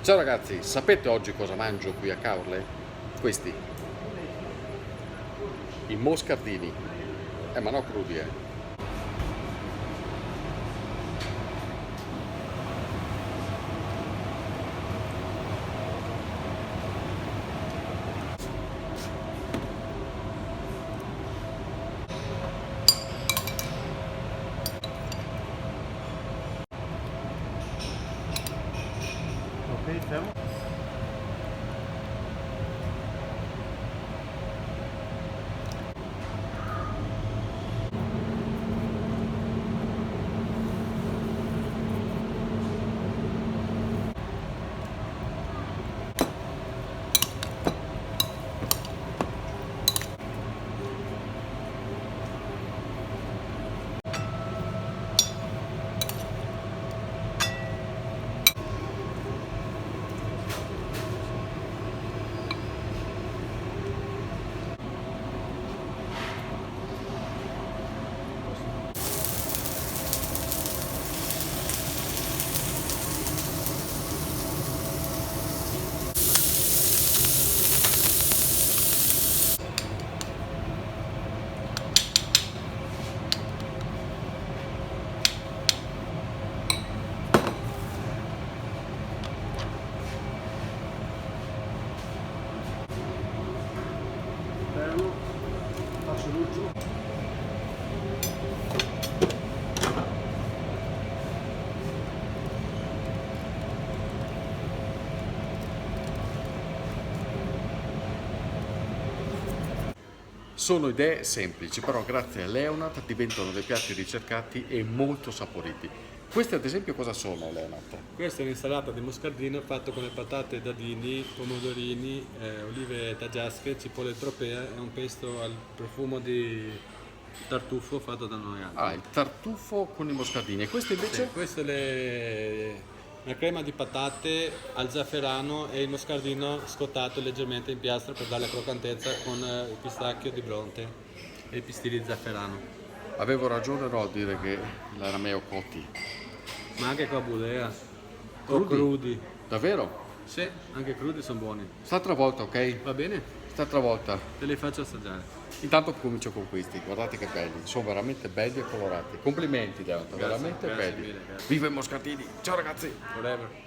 Ciao ragazzi, sapete oggi cosa mangio qui a Caorle? Questi, i moscardini. Ma no crudi, Ok, fermo. Fermo, faccio l'ultimo. Sono idee semplici, però grazie a Leonard diventano dei piatti ricercati e molto saporiti. Questi ad esempio cosa sono, Leonard? Questa è un'insalata di moscardino fatta con le patate dadini, pomodorini, olive taggiasche, cipolle tropea e un pesto al profumo di tartufo fatto da noi altri. Il tartufo con i moscardini. E questo invece? Sì, questa è una crema di patate al zafferano e il moscardino scottato leggermente in piastra per dare croccantezza con il pistacchio di Bronte e i pistilli di zafferano. Avevo ragione no, a dire che l'arameo cotti. Ma anche qua budea. O Crudi? crudi. Davvero? Sì, anche crudi sono buoni. St'altra volta, ok? Va bene? St'altra volta. Te li faccio assaggiare. Intanto comincio con questi, guardate che belli, sono veramente belli e colorati. Complimenti Leonard, Grazie, veramente grazie belli. mille, grazie. Viva i moscardini, ciao ragazzi! Forever.